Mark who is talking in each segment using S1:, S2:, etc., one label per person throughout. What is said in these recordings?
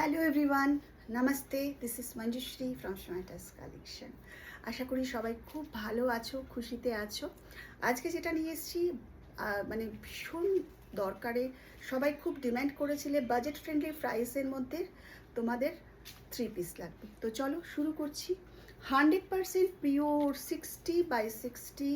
S1: Hello everyone, নমস্তে। This is Manjushree from সমাটাস collection. আশা করি সবাই খুব ভালো আছো, খুশিতে আছো। আজকে যেটা নিয়ে এসেছি মানে ভীষণ দরকারে, সবাই খুব ডিম্যান্ড করেছিলে বাজেট ফ্রেন্ডলি প্রাইসের মধ্যে তোমাদের 3 পিস লাগবে। তো চলো শুরু করছি। 100% পিওর 60x60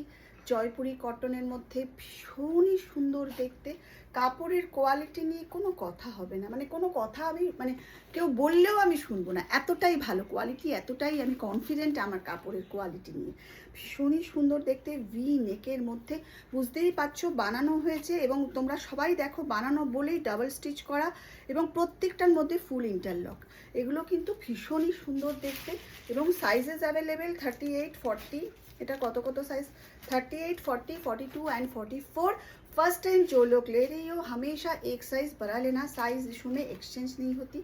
S1: জয়পুরি কটনের মধ্যে ভীষণই সুন্দর দেখতে। কাপড়ের কোয়ালিটি নিয়ে কোনো কথা হবে না, মানে কোনো কথা আমি মানে কেউ বললেও আমি শুনবো না, এতটাই ভালো কোয়ালিটি, এতটাই আমি কনফিডেন্ট আমার কাপড়ের কোয়ালিটি নিয়ে। ভীষণই সুন্দর দেখতে, ভি নেকের মধ্যে, বুঝতেই পারছো বানানো হয়েছে এবং তোমরা সবাই দেখো বানানো বলেই ডাবল স্টিচ করা এবং প্রত্যেকটার মধ্যে ফুল ইন্টারলক। এগুলো কিন্তু ভীষণই সুন্দর দেখতে এবং সাইজেস অ্যাভেলেবেল 38, 40। এটা কত কত साइज 38, 40, 42 एंड 44। फर्स्ट टाइम जो लोग ले रही हो हमेशा एक साइज बड़ा लेना, साइज इशू में एक्सचेंज नहीं होती।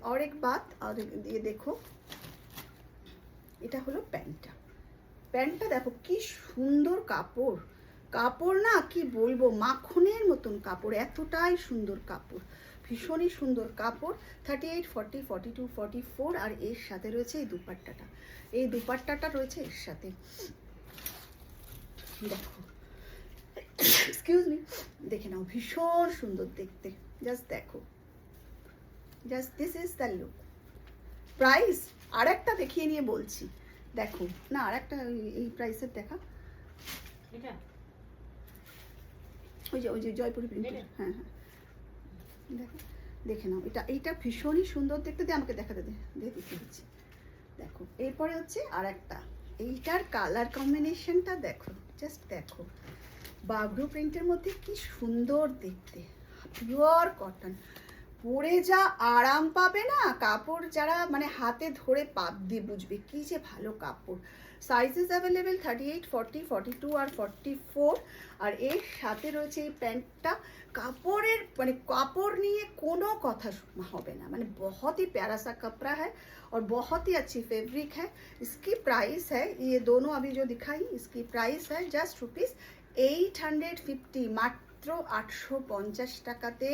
S1: और एक बात, और ये देखो এটা হলো প্যান্টটা। প্যান্টটা দেখো কি সুন্দর কাপড়, কাপড় না কি বলবো, মাখনের মতন কাপড়, এতটাই সুন্দর কাপড়, ভীষণই সুন্দর কাপড়। 38, 40, 42, 44। আর এর সাথে রয়েছে এই দুপাট্টাটা, এই দুপাট্টাটা রয়েছে এর সাথে। দেখো, এক্সকিউজ মি, দেখে নাও, ভীষণ সুন্দর দেখতে। জাস্ট দেখো, just this is the look. Price আর একটা দেখিয়ে নিয়ে বলছি। দেখো না, আর একটা এই প্রাইসের দেখা, ওই যে জয়পুরি প্রিন্টের। হ্যাঁ হ্যাঁ, দেখো, দেখে নাও, এইটা ভীষণই সুন্দর দেখতে। দিয়ে আমাকে দেখাতে দেখতে দিচ্ছি। দেখো এরপরে হচ্ছে আর একটা, এইটার কালার কম্বিনেশনটা দেখো, জাস্ট দেখো, বাগরু প্রিন্টের মধ্যে কি সুন্দর দেখতে, পিওর কটন, পরে যা আরাম পাবে না, কাপড় যারা মানে হাতে ধরে পাপ দিয়ে বুঝবে কি যে ভালো কাপড়। সাইজেস অ্যাভেলেবেল 38, 40, 42 আর 44। আর এর সাথে রয়েছে এই প্যান্টটা। কাপড়ের মানে কাপড় নিয়ে কোনো কথা হবে না, মানে बहुत ही प्यारा सा कपड़ा है और बहुत ही अच्छी फैब्रिक है। इसकी प्राइस है, ये दोनों अभी जो दिखाई, इसकी प्राइस है जस्ट ₹850, মাত্র 850 টাকাতে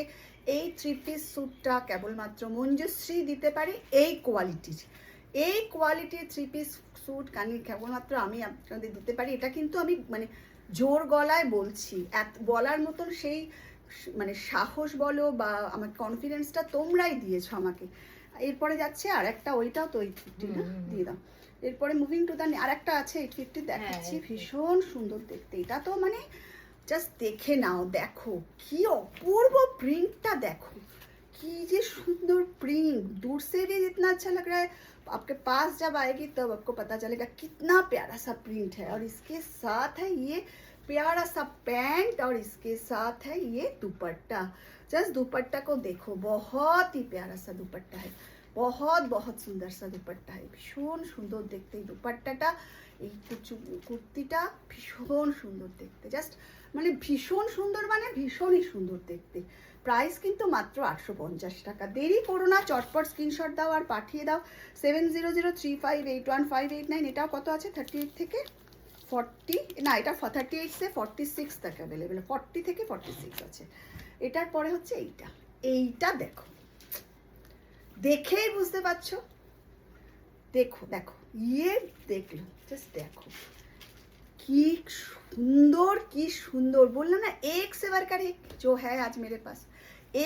S1: এই 3 পিস স্যুটটা কেবলমাত্র মঞ্জুশ্রী দিতে পারি। এই কোয়ালিটির 3 পিস স্যুট কেবলমাত্র আমি আপনাদের দিতে পারি। এটা কিন্তু আমি মানে জোর গলায় বলছি, বলার মতন সেই মানে সাহস বলো বা আমার কনফিডেন্সটা তোমরাই দিয়েছো আমাকে। এরপরে যাচ্ছে আর একটা, ওইটাও তো 850 না, দিয়ে দাও। এরপরে মুভিং টু দ্য আর একটা আছে 850 দেখাচ্ছি, ভীষণ সুন্দর দেখতে। এটা তো মানে জাস্ট দেখে নাও, দেখো কি অপূর্ব প্রিন্টটা, দেখো কি যে সুন্দর प्रिंट। दूर से भी इतना अच्छा लग रहा है, आपके पास जब आएगी तब आपको पता चलेगा कितना प्यारा सा प्रिंट है। और इसके साथ है ये प्यारा सा पैंट और इसके साथ है ये दुपट्टा। जस्ट दुपट्टा को देखो, बहुत ही प्यारा सा दुपट्टा है, बहुत बहुत सुंदर सा दुपट्टा है, भीषण सुंदर देखते दुपट्टाटा। এই কুর্তিটা ভীষণ সুন্দর দেখতে, জাস্ট মানে ভীষণ সুন্দর, মানে ভীষণই সুন্দর দেখতে। প্রাইস কিন্তু মাত্র 850 টাকা। দেরি করো না, চটপট স্ক্রিনশট দাও আর পাঠিয়ে দাও 7003581589। এটাও কত আছে 38 থেকে 40, না এটা 38 সে 46 তক অ্যাভেলেবেল, 40 থেকে 46 আছে। এটার পরে হচ্ছে এইটা দেখো, দেখেই বুঝতে পারছো। দেখো দেখো, ইয়ে দেখলো, জাস্ট দেখো কি সুন্দর, কি সুন্দর, বললাম না एक से बढ़कर एक जो है आज मेरे पास,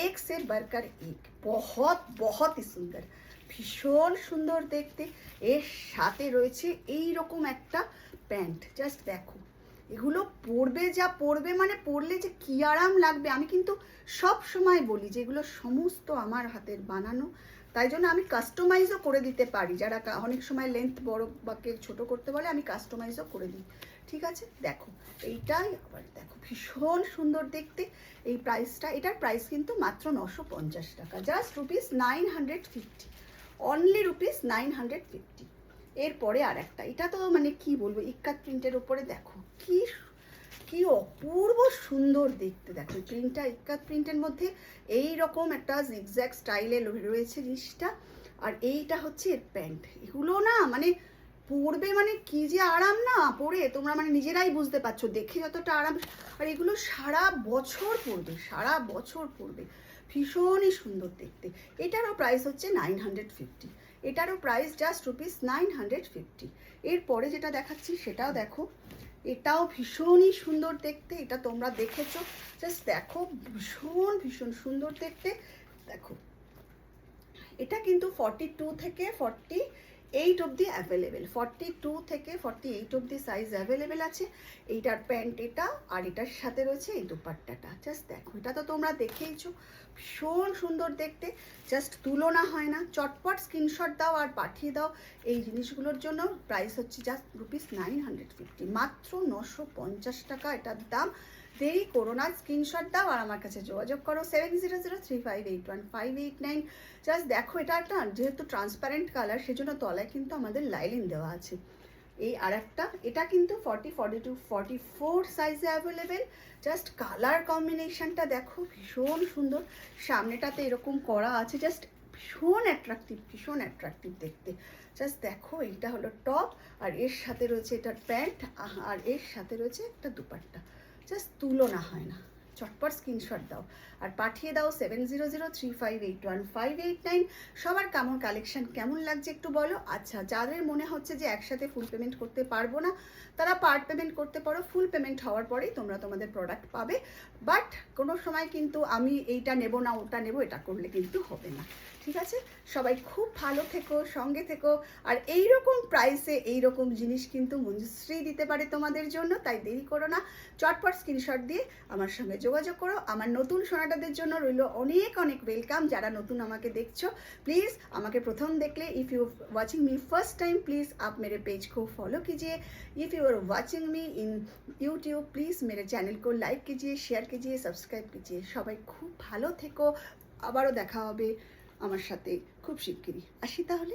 S1: एक से बढ़कर एक, बहुत बहुत ही সুন্দর, ভীষণ সুন্দর দেখতে। এর সাথে রয়েছে এই রকম একটা প্যান্ট, জাস্ট দেখো, এগুলো পরবে যা পরবে, মানে পরলে যে কি আরাম লাগবে। আমি কিন্তু সব সময় বলি যে এগুলো সমস্ত আমার হাতের বানানো, তাই জন্য আমি কাস্টমাইজও করে দিতে পারি। যারা অনেক সময় লেন্থ বড় বাকে ছোট করতে বলে, আমি কাস্টমাইজও করে দিই, ঠিক আছে। দেখো এইটাই আবার দেখো, ভীষণ সুন্দর দেখতে। এই প্রাইসটা, এটার প্রাইস কিন্তু মাত্র 950 টাকা, জাস্ট ₹950, অনলি ₹950। এরপরে আর একটা, এটা তো মানে কি বলবো, ইক্কাত প্রিন্টের উপরে দেখো কি কি অপূর্ব সুন্দর দেখতে। দেখো প্রিন্টটা ইক্কাত প্রিন্টের মধ্যে এই রকম একটা জিগজ্যাগ স্টাইলে রয়েছে জিনিসটা। আর এইটা হচ্ছে এর প্যান্ট। এগুলো না মানে পরবে মানে কি যে আরাম না, পরে তোমরা মানে নিজেরাই বুঝতে পারছো, দেখে যতটা আরাম। আর এগুলো সারা বছর পরবে, সারা বছর পরবে, ভীষণই সুন্দর দেখতে। এটারও প্রাইস হচ্ছে 950, এটারও প্রাইস জাস্ট ₹950। এরপরে যেটা দেখাচ্ছি সেটাও দেখো, এটাও ভীষণই সুন্দর দেখতে। এটা তোমরা দেখেছো, জাস্ট দেখো ভীষণ ভীষণ সুন্দর দেখতে। দেখো এটা কিন্তু 42 থেকে 48 অবধি অ্যাভেলেবেল, 42 থেকে 48 অবধি সাইজ অ্যাভেলেবেল আছে। এইটার প্যান্ট এটা, আর এটার সাথে রয়েছে এই দুপাট্টাটা। জাস্ট দেখো, এটা তো তোমরা দেখেইছো, ভীষণ সুন্দর দেখতে, জাস্ট তুলনা হয় না। চটপট স্ক্রিনশট দাও আর পাঠিয়ে দাও। এই জিনিসগুলোর জন্য প্রাইস হচ্ছে জাস্ট ₹950, মাত্র 950 টাকা এটার দাম। দেরি করো না, স্ক্রিনশট দাও আর আমার কাছে যোগাযোগ করো 7003581589। জাস্ট দেখো, এটা একটা যেহেতু ট্রান্সপারেন্ট কালার সেজন্য তলায় কিন্তু আমাদের লাইলিন দেওয়া আছে। এই আর একটা, এটা কিন্তু 40, 42, 44 সাইজে অ্যাভেলেবেল। জাস্ট কালার কম্বিনেশনটা দেখো ভীষণ সুন্দর, সামনেটাতে এরকম করা আছে, জাস্ট ভীষণ অ্যাট্রাকটিভ, ভীষণ অ্যাট্রাকটিভ দেখতে। জাস্ট দেখো, এইটা হলো টপ, আর এর সাথে রয়েছে এটার প্যান্ট, আর এর সাথে রয়েছে একটা দুপাট্টা। জাস্ট তুলনা হয় না। চটপট স্ক্রিনশট দাও আর পাঠিয়ে দাও 7003581589। সবার কেমন কালেকশন কেমন লাগছে একটু বলো। আচ্ছা, যাদের মনে হচ্ছে যে একসাথে ফুল পেমেন্ট করতে পারবো না, তারা পার্ট পেমেন্ট করতে পারো। ফুল পেমেন্ট হওয়ার পরেই তোমরা তোমাদের প্রোডাক্ট পাবে। বাট কোনো সময় কিন্তু আমি এইটা নেব না ওটা নেব এটা করলে কিন্তু হবে না, ঠিক আছে? সবাই খুব ভালো থেকো, সঙ্গে থেকো। আর এইরকম প্রাইসে এইরকম জিনিস কিন্তু মঞ্জুশ্রী দিতে পারে তোমাদের জন্য, তাই দেরি করো না, চটপট স্ক্রিনশট দিয়ে আমার সঙ্গে যোগাযোগ করো। আমার নতুন সোনাটাদের জন্য রইল অনেক অনেক ওয়েলকাম। যারা নতুন আমাকে দেখছো, प्लीज़ আমাকে প্রথম দেখলে, if you watching me first time please आप मेरे पेज को फॉलो कीजिए। If you are watching me in YouTube please मेरे चैनल को लाइक कीजिए, शेयर कीजिए, সাবস্ক্রাইব कीजिए। সবাই খুব ভালো থেকো, আবারও দেখা হবে আমার সাথে খুব শিগগিরই। আসি তাহলে।